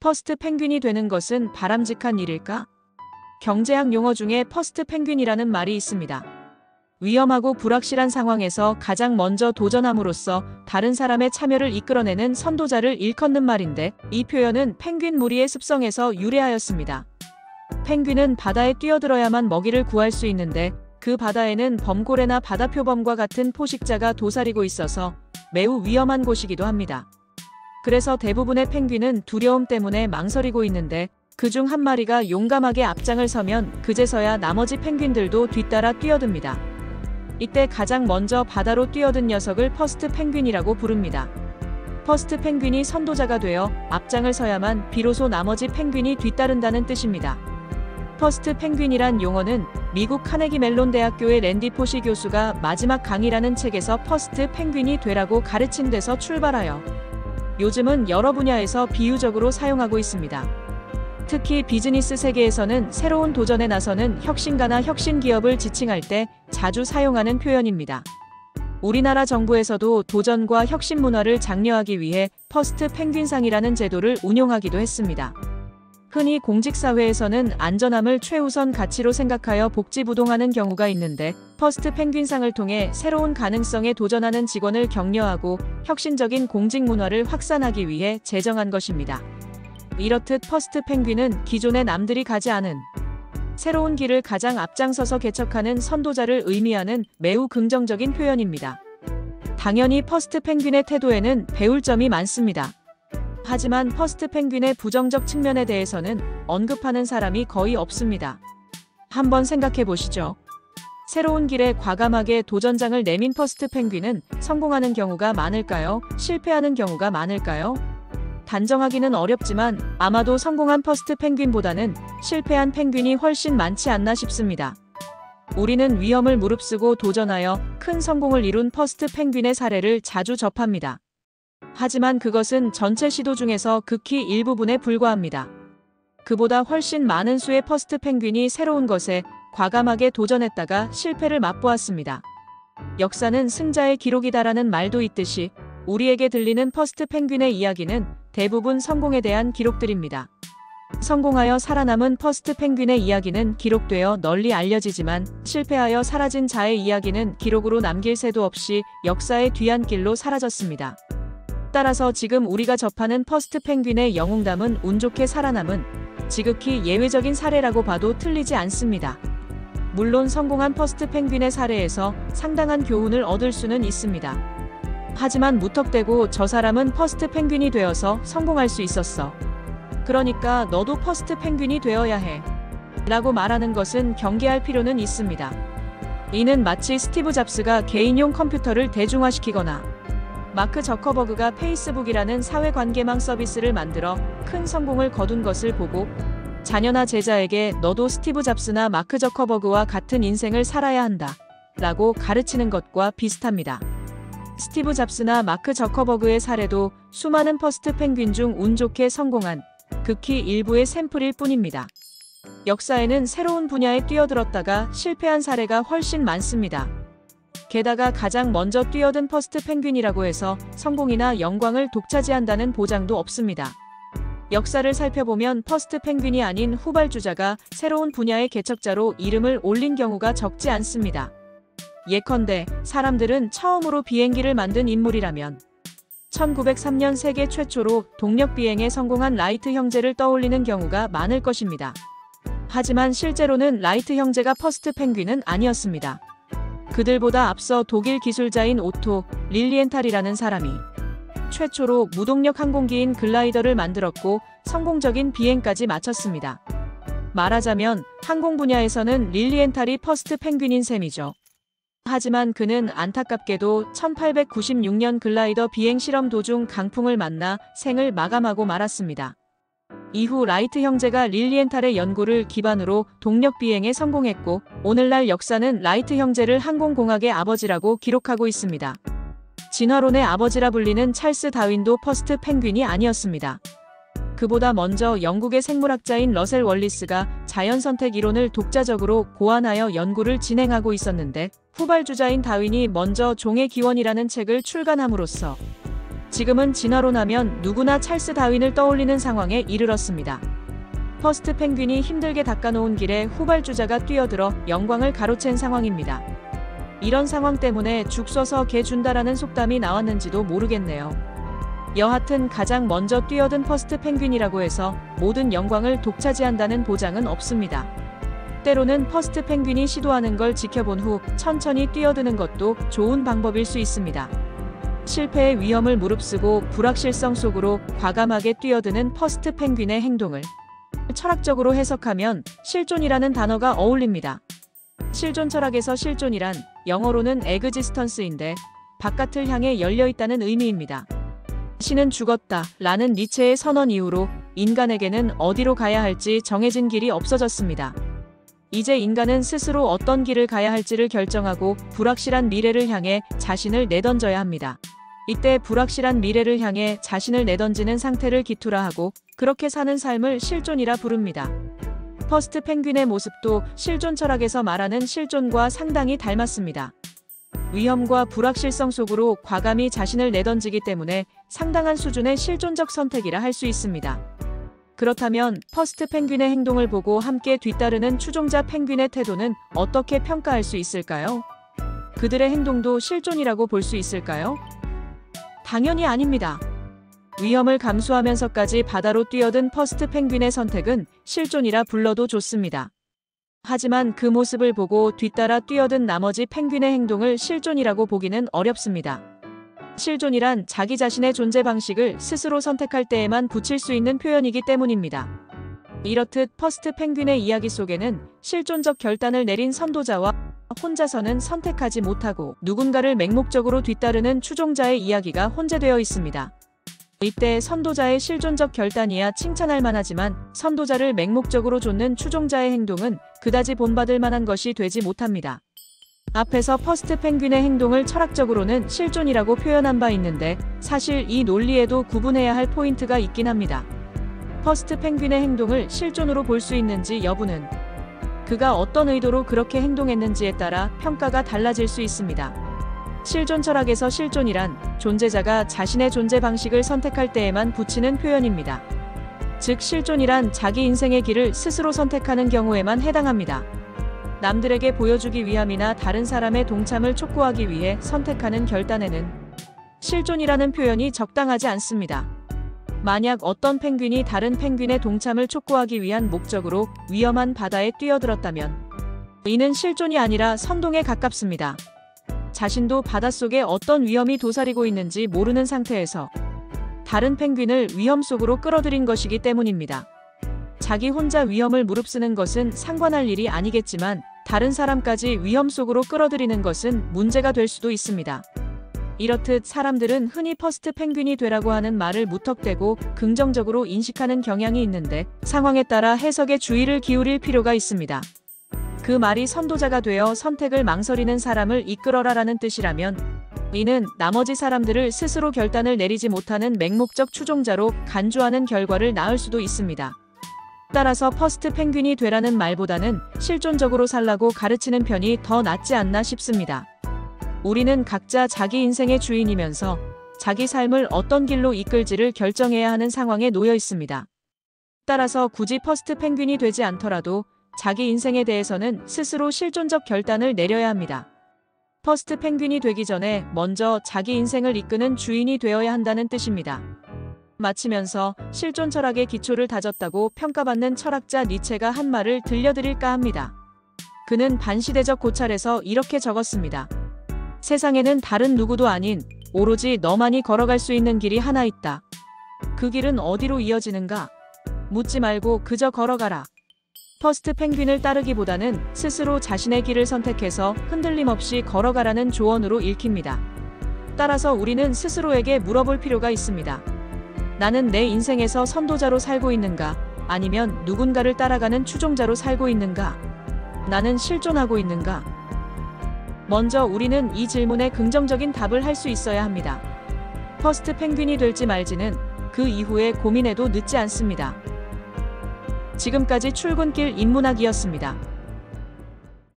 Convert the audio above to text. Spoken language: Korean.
퍼스트 펭귄이 되는 것은 바람직한 일일까? 경제학 용어 중에 퍼스트 펭귄이라는 말이 있습니다. 위험하고 불확실한 상황에서 가장 먼저 도전함으로써 다른 사람의 참여를 이끌어내는 선도자를 일컫는 말인데, 이 표현은 펭귄 무리의 습성에서 유래하였습니다. 펭귄은 바다에 뛰어들어야만 먹이를 구할 수 있는데, 그 바다에는 범고래나 바다표범과 같은 포식자가 도사리고 있어서 매우 위험한 곳이기도 합니다. 그래서 대부분의 펭귄은 두려움 때문에 망설이고 있는데, 그중 한 마리가 용감하게 앞장을 서면 그제서야 나머지 펭귄들도 뒤따라 뛰어듭니다. 이때 가장 먼저 바다로 뛰어든 녀석을 퍼스트 펭귄이라고 부릅니다. 퍼스트 펭귄이 선도자가 되어 앞장을 서야만 비로소 나머지 펭귄이 뒤따른다는 뜻입니다. 퍼스트 펭귄이란 용어는 미국 카네기 멜론 대학교의 랜디 포시 교수가 마지막 강의라는 책에서 퍼스트 펭귄이 되라고 가르친 데서 출발하여 요즘은 여러 분야에서 비유적으로 사용하고 있습니다. 특히 비즈니스 세계에서는 새로운 도전에 나서는 혁신가나 혁신기업을 지칭할 때 자주 사용하는 표현입니다. 우리나라 정부에서도 도전과 혁신 문화를 장려하기 위해 퍼스트 펭귄상이라는 제도를 운용하기도 했습니다. 흔히 공직사회에서는 안전함을 최우선 가치로 생각하여 복지부동하는 경우가 있는데, 퍼스트 펭귄상을 통해 새로운 가능성에 도전하는 직원을 격려하고 혁신적인 공직 문화를 확산하기 위해 제정한 것입니다. 이렇듯 퍼스트 펭귄은 기존의 남들이 가지 않은 새로운 길을 가장 앞장서서 개척하는 선도자를 의미하는 매우 긍정적인 표현입니다. 당연히 퍼스트 펭귄의 태도에는 배울 점이 많습니다. 하지만 퍼스트 펭귄의 부정적 측면에 대해서는 언급하는 사람이 거의 없습니다. 한번 생각해 보시죠. 새로운 길에 과감하게 도전장을 내민 퍼스트 펭귄은 성공하는 경우가 많을까요? 실패하는 경우가 많을까요? 단정하기는 어렵지만 아마도 성공한 퍼스트 펭귄보다는 실패한 펭귄이 훨씬 많지 않나 싶습니다. 우리는 위험을 무릅쓰고 도전하여 큰 성공을 이룬 퍼스트 펭귄의 사례를 자주 접합니다. 하지만 그것은 전체 시도 중에서 극히 일부분에 불과합니다. 그보다 훨씬 많은 수의 퍼스트 펭귄이 새로운 것에 과감하게 도전했다가 실패를 맛보았습니다. 역사는 승자의 기록이다라는 말도 있듯이 우리에게 들리는 퍼스트 펭귄의 이야기는 대부분 성공에 대한 기록들입니다. 성공하여 살아남은 퍼스트 펭귄의 이야기는 기록되어 널리 알려지지만, 실패하여 사라진 자의 이야기는 기록으로 남길 새도 없이 역사의 뒤안길로 사라졌습니다. 따라서 지금 우리가 접하는 퍼스트 펭귄의 영웅담은 운 좋게 살아남은 지극히 예외적인 사례라고 봐도 틀리지 않습니다. 물론 성공한 퍼스트 펭귄의 사례에서 상당한 교훈을 얻을 수는 있습니다. 하지만 무턱대고 저 사람은 퍼스트 펭귄이 되어서 성공할 수 있었어, 그러니까 너도 퍼스트 펭귄이 되어야 해 라고 말하는 것은 경계할 필요는 있습니다. 이는 마치 스티브 잡스가 개인용 컴퓨터를 대중화시키거나 마크 저커버그가 페이스북이라는 사회관계망 서비스를 만들어 큰 성공을 거둔 것을 보고 자녀나 제자에게 너도 스티브 잡스나 마크 저커버그와 같은 인생을 살아야 한다 라고 가르치는 것과 비슷합니다. 스티브 잡스나 마크 저커버그의 사례도 수많은 퍼스트 펭귄 중 운 좋게 성공한 극히 일부의 샘플일 뿐입니다. 역사에는 새로운 분야에 뛰어들었다가 실패한 사례가 훨씬 많습니다. 게다가 가장 먼저 뛰어든 퍼스트 펭귄이라고 해서 성공이나 영광을 독차지한다는 보장도 없습니다. 역사를 살펴보면 퍼스트 펭귄이 아닌 후발주자가 새로운 분야의 개척자로 이름을 올린 경우가 적지 않습니다. 예컨대 사람들은 처음으로 비행기를 만든 인물이라면 1903년 세계 최초로 동력 비행에 성공한 라이트 형제를 떠올리는 경우가 많을 것입니다. 하지만 실제로는 라이트 형제가 퍼스트 펭귄은 아니었습니다. 그들보다 앞서 독일 기술자인 오토 릴리엔탈이라는 사람이 최초로 무동력 항공기인 글라이더를 만들었고 성공적인 비행까지 마쳤습니다. 말하자면 항공 분야에서는 릴리엔탈이 퍼스트 펭귄인 셈이죠. 하지만 그는 안타깝게도 1896년 글라이더 비행 실험 도중 강풍을 만나 생을 마감하고 말았습니다. 이후 라이트 형제가 릴리엔탈의 연구를 기반으로 동력 비행에 성공했고, 오늘날 역사는 라이트 형제를 항공공학의 아버지라고 기록하고 있습니다. 진화론의 아버지라 불리는 찰스 다윈도 퍼스트 펭귄이 아니었습니다. 그보다 먼저 영국의 생물학자인 러셀 월리스가 자연선택 이론을 독자적으로 고안하여 연구를 진행하고 있었는데, 후발주자인 다윈이 먼저 종의 기원이라는 책을 출간함으로써 지금은 진화로 나면 누구나 찰스 다윈을 떠올리는 상황에 이르렀습니다. 퍼스트 펭귄이 힘들게 닦아놓은 길에 후발주자가 뛰어들어 영광을 가로챈 상황입니다. 이런 상황 때문에 죽 써서 개 준다라는 속담이 나왔는지도 모르겠네요. 여하튼 가장 먼저 뛰어든 퍼스트 펭귄이라고 해서 모든 영광을 독차지한다는 보장은 없습니다. 때로는 퍼스트 펭귄이 시도하는 걸 지켜본 후 천천히 뛰어드는 것도 좋은 방법일 수 있습니다. 실패의 위험을 무릅쓰고 불확실성 속으로 과감하게 뛰어드는 퍼스트 펭귄의 행동을 철학적으로 해석하면 실존이라는 단어가 어울립니다. 실존 철학에서 실존이란 영어로는 existence인데 바깥을 향해 열려있다는 의미입니다. 신은 죽었다 라는 니체의 선언 이후로 인간에게는 어디로 가야 할지 정해진 길이 없어졌습니다. 이제 인간은 스스로 어떤 길을 가야 할지를 결정하고 불확실한 미래를 향해 자신을 내던져야 합니다. 이때 불확실한 미래를 향해 자신을 내던지는 상태를 기투라 하고 그렇게 사는 삶을 실존이라 부릅니다. 퍼스트 펭귄의 모습도 실존 철학에서 말하는 실존과 상당히 닮았습니다. 위험과 불확실성 속으로 과감히 자신을 내던지기 때문에 상당한 수준의 실존적 선택이라 할 수 있습니다. 그렇다면 퍼스트 펭귄의 행동을 보고 함께 뒤따르는 추종자 펭귄의 태도는 어떻게 평가할 수 있을까요? 그들의 행동도 실존이라고 볼 수 있을까요? 당연히 아닙니다. 위험을 감수하면서까지 바다로 뛰어든 퍼스트 펭귄의 선택은 실존이라 불러도 좋습니다. 하지만 그 모습을 보고 뒤따라 뛰어든 나머지 펭귄의 행동을 실존이라고 보기는 어렵습니다. 실존이란 자기 자신의 존재 방식을 스스로 선택할 때에만 붙일 수 있는 표현이기 때문입니다. 이렇듯 퍼스트 펭귄의 이야기 속에는 실존적 결단을 내린 선도자와 혼자서는 선택하지 못하고 누군가를 맹목적으로 뒤따르는 추종자의 이야기가 혼재되어 있습니다. 이때 선도자의 실존적 결단이야 칭찬할 만하지만 선도자를 맹목적으로 좇는 추종자의 행동은 그다지 본받을 만한 것이 되지 못합니다. 앞에서 퍼스트 펭귄의 행동을 철학적으로는 실존이라고 표현한 바 있는데 사실 이 논리에도 구분해야 할 포인트가 있긴 합니다. 퍼스트 펭귄의 행동을 실존으로 볼 수 있는지 여부는 그가 어떤 의도로 그렇게 행동했는지에 따라 평가가 달라질 수 있습니다. 실존 철학에서 실존이란 존재자가 자신의 존재 방식을 선택할 때에만 붙이는 표현입니다. 즉 실존이란 자기 인생의 길을 스스로 선택하는 경우에만 해당합니다. 남들에게 보여주기 위함이나 다른 사람의 동참을 촉구하기 위해 선택하는 결단에는 실존이라는 표현이 적당하지 않습니다. 만약 어떤 펭귄이 다른 펭귄의 동참을 촉구하기 위한 목적으로 위험한 바다에 뛰어들었다면 이는 실존이 아니라 선동에 가깝습니다. 자신도 바닷속에 어떤 위험이 도사리고 있는지 모르는 상태에서 다른 펭귄을 위험 속으로 끌어들인 것이기 때문입니다. 자기 혼자 위험을 무릅쓰는 것은 상관할 일이 아니겠지만 다른 사람까지 위험 속으로 끌어들이는 것은 문제가 될 수도 있습니다. 이렇듯 사람들은 흔히 퍼스트 펭귄이 되라고 하는 말을 무턱대고 긍정적으로 인식하는 경향이 있는데 상황에 따라 해석에 주의를 기울일 필요가 있습니다. 그 말이 선도자가 되어 선택을 망설이는 사람을 이끌어라라는 뜻이라면 이는 나머지 사람들을 스스로 결단을 내리지 못하는 맹목적 추종자로 간주하는 결과를 낳을 수도 있습니다. 따라서 퍼스트 펭귄이 되라는 말보다는 실존적으로 살라고 가르치는 편이 더 낫지 않나 싶습니다. 우리는 각자 자기 인생의 주인이면서 자기 삶을 어떤 길로 이끌지를 결정해야 하는 상황에 놓여 있습니다. 따라서 굳이 퍼스트 펭귄이 되지 않더라도 자기 인생에 대해서는 스스로 실존적 결단을 내려야 합니다. 퍼스트 펭귄이 되기 전에 먼저 자기 인생을 이끄는 주인이 되어야 한다는 뜻입니다. 마치면서 실존 철학의 기초를 다졌다고 평가받는 철학자 니체가 한 말을 들려드릴까 합니다. 그는 반시대적 고찰에서 이렇게 적었습니다. 세상에는 다른 누구도 아닌 오로지 너만이 걸어갈 수 있는 길이 하나 있다. 그 길은 어디로 이어지는가? 묻지 말고 그저 걸어가라. 퍼스트 펭귄을 따르기보다는 스스로 자신의 길을 선택해서 흔들림 없이 걸어가라는 조언으로 읽힙니다. 따라서 우리는 스스로에게 물어볼 필요가 있습니다. 나는 내 인생에서 선도자로 살고 있는가? 아니면 누군가를 따라가는 추종자로 살고 있는가? 나는 실존하고 있는가? 먼저 우리는 이 질문에 긍정적인 답을 할 수 있어야 합니다. 퍼스트 펭귄이 될지 말지는 그 이후에 고민해도 늦지 않습니다. 지금까지 출근길 인문학이었습니다.